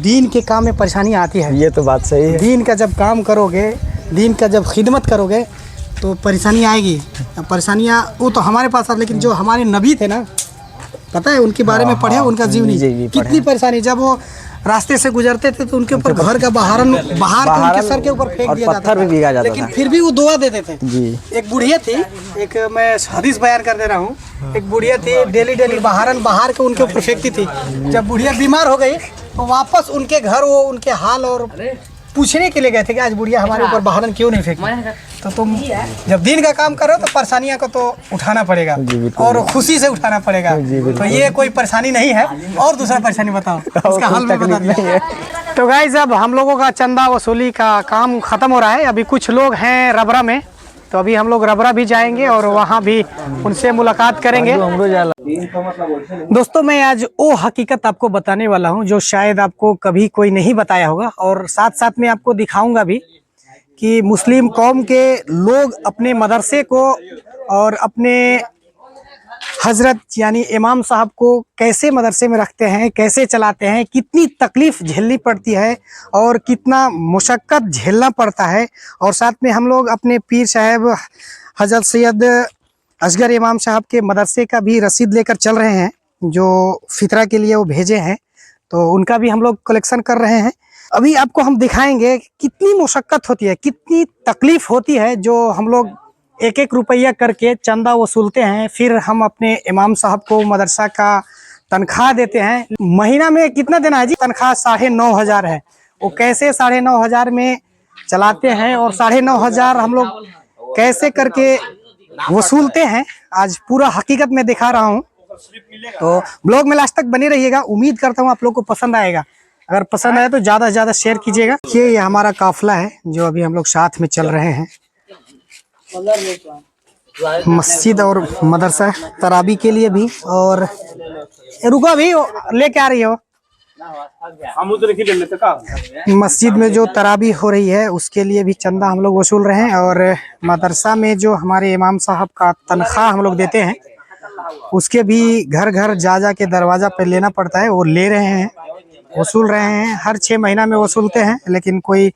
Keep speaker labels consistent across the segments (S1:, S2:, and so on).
S1: दीन के काम में परेशानी आती है।
S2: ये तो बात सही है।
S1: दीन का जब काम करोगे, दीन का जब खिदमत करोगे तो परेशानी आएगी। परेशानियाँ वो तो हमारे पास आती, लेकिन जो हमारे नबी थे ना, पता है उनके बारे में पढ़े, उनका जीवनी कितनी परेशानी। जब वो रास्ते से गुजरते थे तो उनके ऊपर घर का बाहर उनके सर के ऊपर फेंक दिया जाता था, लेकिन फिर भी वो दुआ देते थे जी। एक बुढ़िया थी, एक मैं हदीस बयान कर दे रहा हूँ, एक बुढ़िया थी डेली बाहर के उनके ऊपर फेंकती थी। जब बुढ़िया बीमार हो गई तो वापस उनके घर वो उनके हाल और पूछने के लिए गए थे कि आज बुढ़िया हमारे ऊपर बहारन क्यों नहीं फेंकी। तो तुम जब दिन का काम करो तो परेशानियां को तो उठाना पड़ेगा और खुशी से उठाना पड़ेगा। तो ये कोई परेशानी नहीं है। और दूसरा परेशानी बताओ, उसका हल में बता दिया। तो गाइस अब हम लोगों का चंदा वसूली का काम खत्म हो रहा है। अभी कुछ लोग हैं रबरा में, तो अभी हम लोग रबरा भी जाएंगे और वहाँ भी उनसे मुलाकात करेंगे। दोस्तों मैं आज वो हकीकत आपको बताने वाला हूँ जो शायद आपको कभी कोई नहीं बताया होगा, और साथ साथ में आपको दिखाऊंगा भी कि मुस्लिम कौम के लोग अपने मदरसे को और अपने हजरत यानी इमाम साहब को कैसे मदरसे में रखते हैं, कैसे चलाते हैं, कितनी तकलीफ झेलनी पड़ती है और कितना मुशक्क़त झेलना पड़ता है। और साथ में हम लोग अपने पीर साहब हजरत सैयद असगर इमाम साहब के मदरसे का भी रसीद लेकर चल रहे हैं, जो फितरा के लिए वो भेजे हैं, तो उनका भी हम लोग कलेक्शन कर रहे हैं। अभी आपको हम दिखाएंगे कितनी मुशक्क़त होती है, कितनी तकलीफ होती है, जो हम लोग एक एक रुपया करके चंदा वसूलते हैं। फिर हम अपने इमाम साहब को मदरसा का तनख्वाह देते हैं। महीना में कितना देना है जी? तनख्वाह 9,500 है। वो कैसे 9,500 में चलाते हैं और 9,500 हम लोग कैसे करके वसूलते हैं, आज पूरा हकीकत में दिखा रहा हूँ। तो ब्लॉग में लास्ट तक बने रहिएगा। उम्मीद करता हूँ आप लोग को पसंद आएगा। अगर पसंद आए तो ज़्यादा से ज़्यादा शेयर कीजिएगा। ये हमारा काफिला है जो अभी हम लोग साथ में चल रहे हैं। मस्जिद और मदरसा तराबी के लिए भी, और रुको भी लेके आ रही हो। मस्जिद में जो तराबी हो रही है उसके लिए भी चंदा हम लोग वसूल रहे हैं, और मदरसा में जो हमारे इमाम साहब का तनख्वाह हम लोग देते हैं उसके भी घर घर जा के दरवाज़ा पे लेना पड़ता है। वो ले रहे हैं, वसूल रहे हैं। हर 6 महीना में वसूलते हैं, लेकिन कोई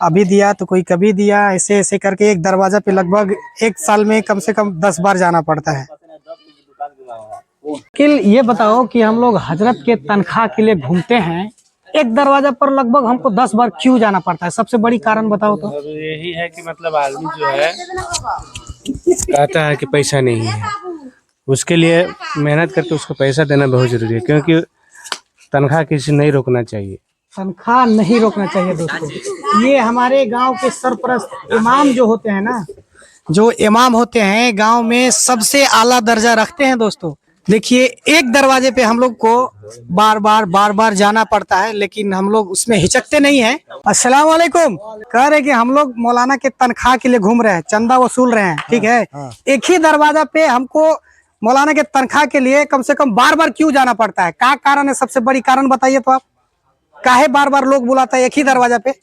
S1: अभी दिया तो कोई कभी दिया, ऐसे ऐसे करके एक दरवाजा पे लगभग एक साल में कम से कम 10 बार जाना पड़ता है। ये बताओ कि हम लोग हजरत के तनख्वाह के लिए घूमते हैं, एक दरवाजा पर लगभग हमको 10 बार क्यों जाना पड़ता है? सबसे बड़ी कारण बताओ तो।
S3: यही है कि मतलब आदमी जो है कहता है कि पैसा नहीं है, उसके लिए मेहनत करके उसको पैसा देना बहुत जरूरी है, क्योंकि तनख्वाह किसी नहीं रोकना चाहिए।
S1: तनख्वाह नहीं रोकना चाहिए दोस्तों। ये हमारे गांव के सरपरस्त इमाम जो होते हैं ना, जो इमाम होते हैं गांव में सबसे आला दर्जा रखते हैं दोस्तों। देखिए एक दरवाजे पे हम लोग को बार बार जाना पड़ता है, लेकिन हम लोग उसमें हिचकते नहीं हैं। अस्सलाम वालेकुम। कह रहे कि हम लोग मौलाना के तनख्वाह के लिए घूम रहे हैं, चंदा वसूल रहे हैं, ठीक है। एक ही दरवाजा पे हमको मौलाना के तनख्वाह के लिए कम से कम बार क्यों जाना पड़ता है? क्या कारण है? सबसे बड़ी कारण बताइए तो आप। काहे बार लोग बुलाता है एक ही दरवाजा पे?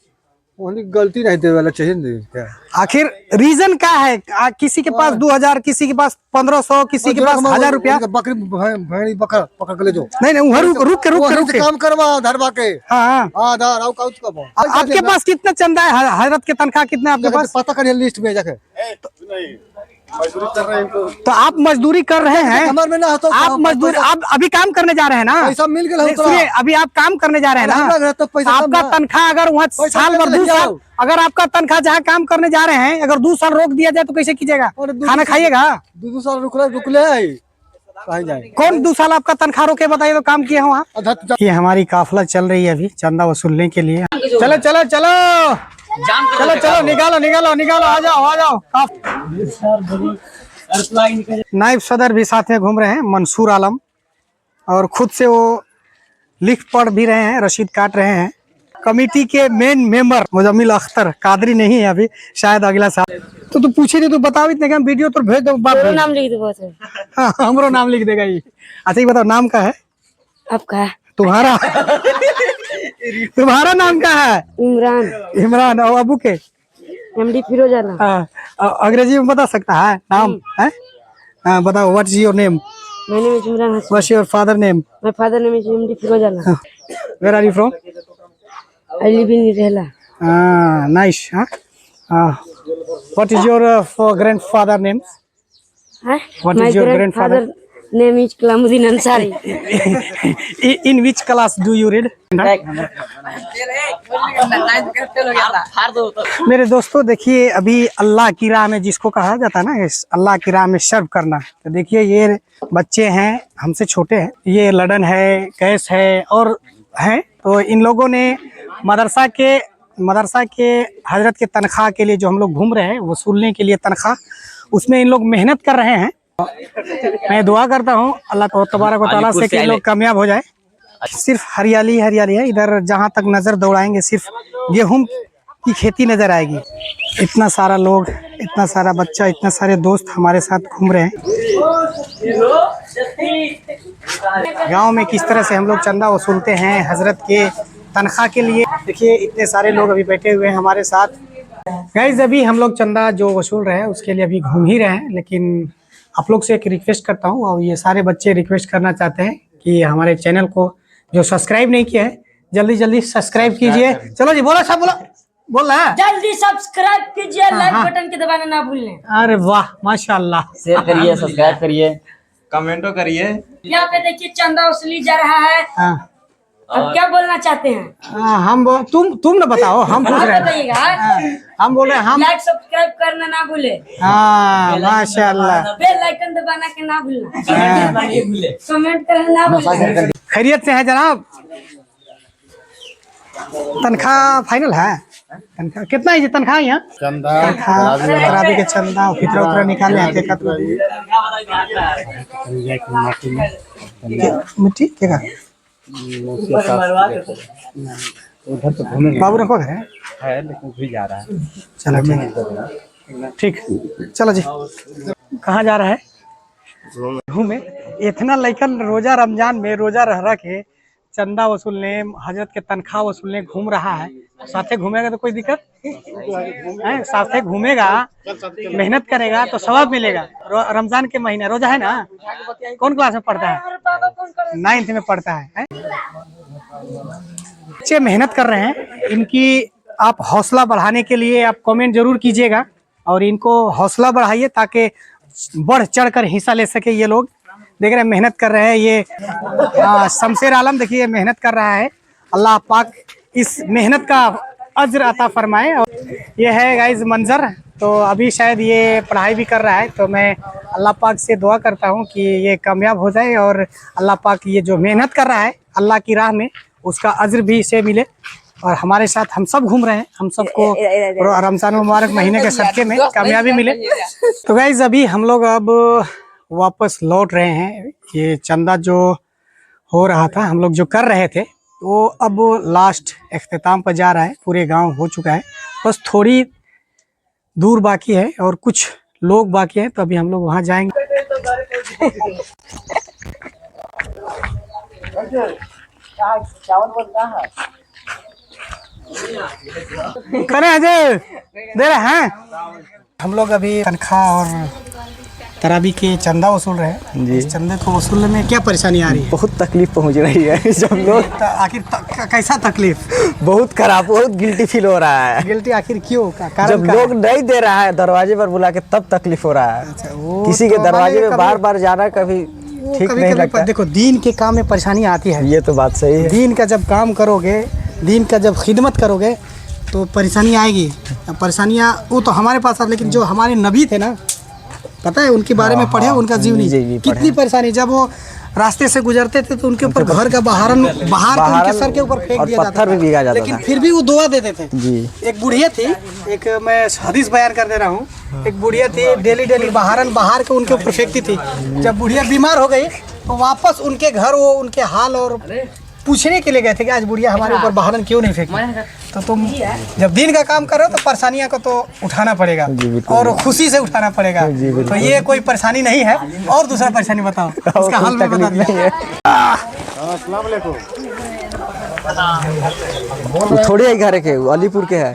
S2: गलती नहीं दे वाला चाहिए क्या?
S1: आखिर रीजन क्या है? किसी के पास 2,000, किसी के पास 1,500, किसी के पास 1,000 रुपया।
S2: बकरी भेड़ी पकड़ के ले जाओ।
S1: नहीं रुक के
S2: काम करवा धरवा के।
S1: हाँ आपके पास कितना चंदा है? हजरत के तनख्वाह कितना आपके पास?
S2: पता करिए लिस्ट में जाके।
S1: मजदूरी कर रहे हैं तो आप मजदूरी कर रहे हैं। आप मजदूरी, आप अभी काम करने जा रहे हैं ना?
S2: पैसा मिल गया।
S1: सुनिए, अभी आप काम करने जा रहे हैं ना, आपका तनख्वाह अगर वहाँ साल भर 2 साल, अगर आपका तनख्वाह जहाँ काम करने जा रहे हैं अगर 2 साल रोक दिया जाए तो कैसे कीजिएगा? खाना खाइएगा?
S2: 2 साल रुक ले।
S1: कौन 2 साल आपका तनख्वाह रोके? बताइए तो काम किया वहाँ। ये हमारी काफिला चल रही है अभी चंदा वसूलने के लिए। चलो चलो चलो चलो चलो, निकालो, आ जाओ। नायब सदर भी साथ में घूम रहे हैं, मंसूर आलम, और खुद से वो लिख पढ़ भी रहे हैं, रसीद काट रहे हैं। कमेटी के मेन मेंबर मुजम्मिल अख्तर कादरी नहीं है अभी, शायद अगला साल। तो पूछे नहीं, तो बताओ इतने का वीडियो तो भेज दो।
S4: नाम लिख दो।
S1: हाँ हमरो नाम लिख देगा ये। अच्छा ये बताओ नाम का है
S4: आपका?
S1: तुम्हारा तुम्हारा नाम क्या है? इमरान। और अबू के?
S4: एमडी फिरोज आलम।
S1: अंग्रेजी में बता सकता है नाम है? बताओ what is your name?
S4: My name is Imran Hassan.
S1: What's your father name?
S4: My father name is MD Firoz Alam.
S1: Where are you from?
S4: I live in Irela.
S1: Nice. What is your grandfather name?
S4: Huh?
S1: What
S4: My
S1: is your
S4: grandfather name is Kalamuddin Ansari.
S1: In which class do you read? मेरे दोस्तों देखिए, अभी अल्लाह की राह में जिसको कहा जाता है ना, इस अल्लाह की राह में सर्व करना, तो देखिए ये बच्चे हैं, हमसे छोटे हैं, ये लडन है, कैस है और हैं, तो इन लोगों ने मदरसा के हजरत के तनख्वाह के लिए जो हम लोग घूम रहे हैं, वसूलने के लिए तनख्वाह, उसमें इन लोग मेहनत कर रहे हैं। मैं दुआ करता हूँ अल्लाह तबारक व तआला से कि लोग कामयाब हो जाए। सिर्फ हरियाली हरियाली है इधर, जहाँ तक नज़र दौड़ाएंगे सिर्फ गेहूं की खेती नज़र आएगी। इतना सारा लोग, इतना सारा बच्चा, इतना सारे दोस्त हमारे साथ घूम रहे हैं। गांव में किस तरह से हम लोग चंदा वसूलते हैं हजरत के तनख्वाह के लिए। देखिए इतने सारे लोग अभी बैठे हुए हैं हमारे साथ। गाइस अभी हम लोग चंदा जो वसूल रहे हैं उसके लिए अभी घूम ही रहे हैं, लेकिन आप लोग से एक रिक्वेस्ट करता हूँ, और ये सारे बच्चे रिक्वेस्ट करना चाहते हैं कि हमारे चैनल को जो सब्सक्राइब नहीं किया है जल्दी जल्दी सब्सक्राइब कीजिए। चलो जी बोलो, सब बोलो, बोल रहा है,
S4: जल्दी सब्सक्राइब कीजिए, लाइक बटन के दबाना ना भूलें।
S1: अरे वाह माशाल्लाह,
S5: शेयर करिए, सब्सक्राइब करिए,
S2: कमेंटो करिए।
S4: यहाँ पे देखिए चंदा वसूली जा रहा है।
S1: हाँ
S4: अब क्या बोलना चाहते हैं?
S1: तुम न बताओ, हम पूछ रहे हैं।
S4: बताइएगा।
S1: हम बोल रहे हैं, हम
S4: लाइक सब्सक्राइब करना ना भूले,
S1: हाँ माशाल्लाह,
S4: बेल आइकन दबाना के ना भूलना, कमेंट करना ना भूलें।
S1: खैरियत से है जनाब? तनख्वाह फाइनल है? तनख्वाह कितना है जी? तनख्वाह यहाँ तरावी के चंदा फितरा उतरा निकालने आते मिट्टी क्या बाबू रखो घर
S2: है लेकिन भी जा रहा है।
S1: चलो ठीक, चलो जी। कहाँ जा रहा है? घूमे। इतना लइकन रोजा रमजान में रोजा रह के चंदा वसूलने, हजरत के तनख्वाह वसूलने घूम रहा है। साथे घूमेगा तो कोई दिक्कत है? साथे घूमेगा, मेहनत करेगा तो सवाब मिलेगा। रमजान के महीने रोजा है ना। कौन क्लास में पढ़ता है? 9th में पढ़ता है। बच्चे मेहनत कर रहे हैं, इनकी आप हौसला बढ़ाने के लिए आप कमेंट जरूर कीजिएगा और इनको हौसला बढ़ाइए ताकि बढ़ चढ़ कर हिस्सा ले सके। ये लोग देख रहे हैं मेहनत कर रहे हैं। ये शमशेर आलम देखिए मेहनत कर रहा है। अल्लाह पाक इस मेहनत का अज्र अता फरमाए। और ये है गाइस मंजर, तो अभी शायद ये पढ़ाई भी कर रहा है, तो मैं अल्लाह पाक से दुआ करता हूँ कि ये कामयाब हो जाए और अल्लाह पाक ये जो मेहनत कर रहा है अल्लाह की राह में उसका अज्र भी इसे मिले। और हमारे साथ हम सब घूम रहे हैं, हम सबको रमजान मुबारक महीने के सदके में कामयाबी मिले। तो गाइस अभी हम लोग अब वापस लौट रहे हैं। ये चंदा जो हो रहा था, हम लोग जो कर रहे थे, वो अब लास्ट अख्ताम पर जा रहा है। पूरे गांव हो चुका है, बस थोड़ी दूर बाकी है और कुछ लोग बाकी हैं, तो अभी हम लोग वहां जाएंगे। करे अजय दे रहे हैं। हम लोग अभी तनख्वाह और तरावी के चंदा वसूल रहे हैं। इस चंदे को वसूलने में क्या परेशानी आ रही है?
S5: बहुत तकलीफ पहुंच रही है जब लोग।
S1: आखिर कैसा तकलीफ?
S5: बहुत खराब, बहुत गिल्टी फील हो रहा है।
S1: गिल्टी आखिर क्यों? कारण
S5: जब लोग नहीं दे रहा है दरवाजे पर बुला के, तब तकलीफ हो रहा है।
S1: अच्छा, वो
S5: किसी के
S1: तो
S5: दरवाजे में
S1: कभी-
S5: बार बार जाना कभी ठीक नहीं लगता।
S1: देखो दीन के काम में परेशानी आती है।
S5: ये तो बात सही है।
S1: दीन का जब काम करोगे, दीन का जब खिदमत करोगे तो परेशानी आएगी। परेशानियाँ वो तो हमारे पास आती, लेकिन जो हमारे नबी थे ना, पता है उनके बारे में पढ़े, उनका जीवनी कितनी परेशानी। जब वो रास्ते से गुजरते थे तो उनके ऊपर घर का बाहर उनके सर के ऊपर फेंक दिया जाता था, लेकिन फिर भी वो दुआ देते थे
S5: जी।
S1: एक बुढ़िया थी, एक मैं हदीस बयान कर दे रहा हूँ, एक बुढ़िया थी डेली बाहर के उनके ऊपर फेंकती थी। जब बुढ़िया बीमार हो गई तो वापस उनके घर वो उनके हाल और पूछने के लिए गए थे कि आज बुढ़िया हमारे ऊपर बहारन क्यों नहीं फेंकी। तो तुम जब दिन का काम करो तो परेशानियां को तो उठाना पड़ेगा और खुशी से उठाना पड़ेगा। तो ये कोई परेशानी नहीं है। और दूसरा परेशानी बताओ, उसका हल मैं बता दिया।
S5: थोड़ी ही घर के अलीपुर के है।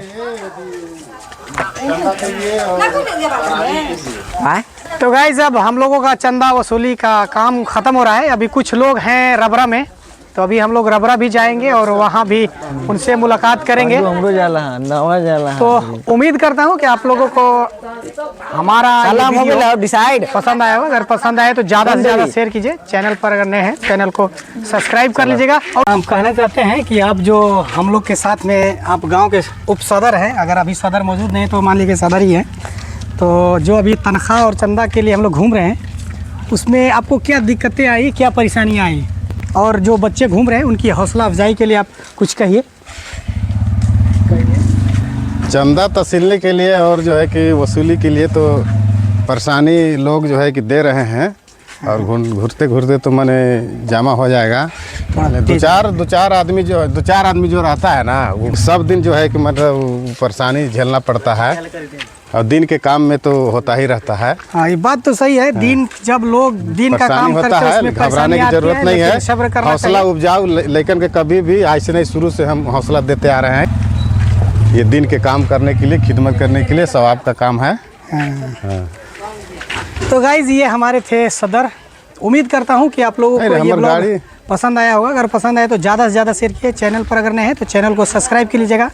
S1: तो गाइस अब हम लोगों का चंदा वसूली का काम खत्म हो रहा है। अभी कुछ लोग हैं रबरा में, तो अभी हम लोग रबरा भी जाएंगे और वहाँ भी उनसे मुलाकात करेंगे।
S5: हमरो जाला नवा जाला
S1: तो उम्मीद करता हूँ कि आप लोगों को हमारा ये वीडियो
S5: डिसाइड
S1: पसंद आया होगा। अगर पसंद आए तो ज़्यादा से ज़्यादा शेयर कीजिए। चैनल पर अगर नए हैं चैनल को सब्सक्राइब कर लीजिएगा। और हम कहना चाहते हैं कि आप जो हम लोग के साथ में आप गांव के उप सदर हैं, अगर अभी सदर मौजूद नहीं तो मान लीजिए सदर ही है, तो जो अभी तनख्वाह और चंदा के लिए हम लोग घूम रहे हैं उसमें आपको क्या दिक्कतें आई, क्या परेशानियाँ आई, और जो बच्चे घूम रहे हैं उनकी हौसला अफजाई के लिए आप कुछ कहिए।
S6: चंदा तसीलने के लिए और जो है कि वसूली के लिए तो परेशानी लोग जो है कि दे रहे हैं और घूरते घूरते तो माने जमा हो जाएगा। दो चार आदमी जो रहता है ना वो सब दिन जो है कि मतलब परेशानी झेलना पड़ता है और दिन के काम में तो होता ही रहता है।
S1: हाँ, ये बात तो सही है। दिन जब लोग दिन का काम
S6: होता
S1: करते हैं
S6: है,
S1: उसमें
S6: घबराने की जरूरत नहीं है।
S1: सब्र करना
S6: हौसला
S1: चाहिए।
S6: उपजाऊ लेकिन के कभी भी ऐसे नहीं, शुरू से हम हौसला देते आ रहे हैं। ये दिन के काम करने के लिए, खिदमत करने के लिए सवाब का काम है। हाँ।
S1: तो गाइज ये हमारे थे सदर। उम्मीद करता हूँ कि आप लोगों को ये ब्लॉग पसंद आया होगा। अगर पसंद आए तो ज़्यादा से ज़्यादा शेयर कीजिए। चैनल पर अगर नए हैं तो चैनल को सब्सक्राइब कर लीजिएगा।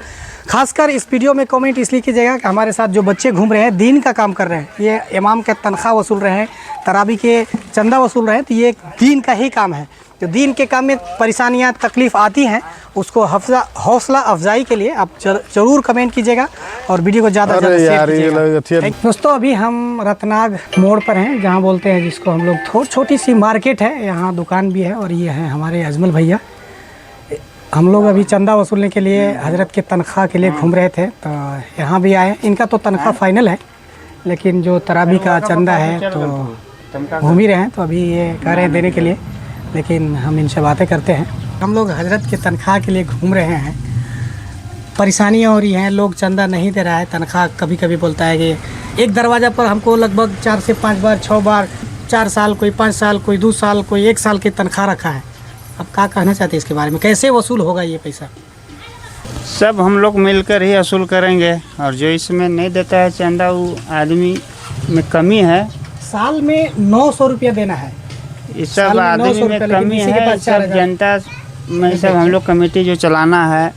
S1: खासकर इस वीडियो में कमेंट इसलिए कीजिएगा कि हमारे साथ जो बच्चे घूम रहे हैं, दीन का काम कर रहे हैं, ये इमाम के तनख्वाह वसूल रहे हैं, तरावी के चंदा वसूल रहे हैं, तो ये दीन का ही काम है। तो दीन के काम में परेशानियाँ तकलीफ़ आती हैं, उसको हौसला अफजाई के लिए आप ज़रूर कमेंट कीजिएगा और वीडियो को ज़्यादा से ज़्यादा शेयर कीजिएगा। दोस्तों अभी हम रत्नाग मोड़ पर हैं, जहाँ बोलते हैं जिसको हम लोग छोटी सी मार्केट है, यहाँ दुकान भी है। और ये हैं हमारे अजमल भैया। हम लोग अभी चंदा वसूलने के लिए हजरत के तनख्वाह के लिए घूम रहे थे, तो यहाँ भी आए। इनका तो तनख्वाह फाइनल है, लेकिन जो तरावी का चंदा है तो घूम ही रहे हैं। तो अभी ये कह रहे हैं देने के लिए, लेकिन हम इनसे बातें करते हैं। हम लोग हजरत के तनख्वाह के लिए घूम रहे हैं। परेशानियाँ हो रही हैं, लोग चंदा नहीं दे रहा है। तनख्वाह कभी कभी बोलता है कि एक दरवाज़ा पर हमको लगभग 4 से 5 बार 6 बार 4 साल, कोई 5 साल, कोई 2 साल, कोई 1 साल की तनख्वाह रखा है। अब क्या कहना चाहते हैं इसके बारे में, कैसे वसूल होगा ये पैसा?
S7: सब हम लोग मिलकर ही वसूल करेंगे। और जो इसमें नहीं देता है चंदा वो आदमी में कमी है।
S1: साल में 900 रुपया देना है।
S7: ये सब आदमी में कमी है। सब जनता में सब हम लोग कमेटी जो चलाना है,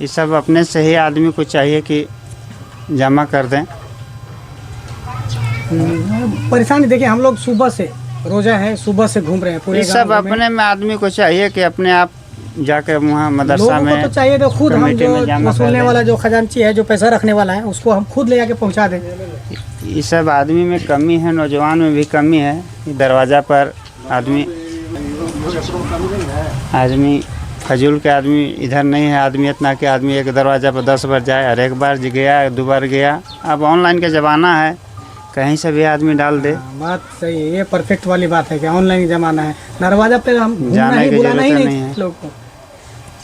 S7: ये सब अपने से ही आदमी को चाहिए कि जमा कर दें।
S1: परेशानी देखिए, हम लोग सुबह से रोजा है, सुबह से घूम रहे हैं पूरे
S7: ये सब अपने में आदमी को चाहिए कि अपने आप जाकर वहाँ मदरसा में
S1: तो चाहिए तो खुद हम जो वसूलने वाला जो खजांची है, जो पैसा रखने वाला है, उसको हम खुद ले जाके पहुँचा दें।
S7: ये सब आदमी में कमी है, नौजवान में भी कमी है। दरवाज़ा पर आदमी फजूल के आदमी इधर नहीं है। आदमी इतना कि आदमी एक दरवाज़ा पर 10 बार जाए, और एक बार गया 2 बार गया। अब ऑनलाइन का ज़माना है, कहीं से भी आदमी डाल दे।
S1: बात सही है, ये परफेक्ट वाली बात है कि ऑनलाइन ज़माना है। दरवाज़ा पे हम
S7: जाने की
S1: बुलाना ही
S7: जरूरत
S1: नहीं
S7: है।
S1: लोग को।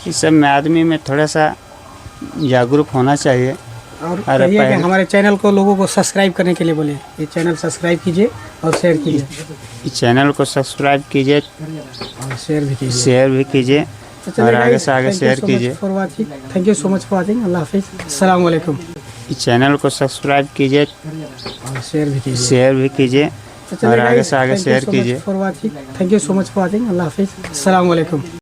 S7: इस सब में आदमी में थोड़ा सा जागरूक होना चाहिए।
S1: और कहिए कि हमारे चैनल को लोगों को सब्सक्राइब करने के लिए बोले, ये चैनल सब्सक्राइब कीजिए और शेयर कीजिए।
S7: इस चैनल को सब्सक्राइब कीजिए
S1: और शेयर भी
S7: कीजिए और आगे से आगे शेयर कीजिए।
S1: Thank you so much for watching. अल्लाह हाफिज़, अस्सलाम वालेकुम।
S7: इस चैनल को सब्सक्राइब कीजिए
S1: और
S7: शेयर भी कीजिए और आगे से आगे शेयर कीजिए।
S1: Thank you so much for watching. अल्लाह हाफिज़, अस्सलाम वालेकुम।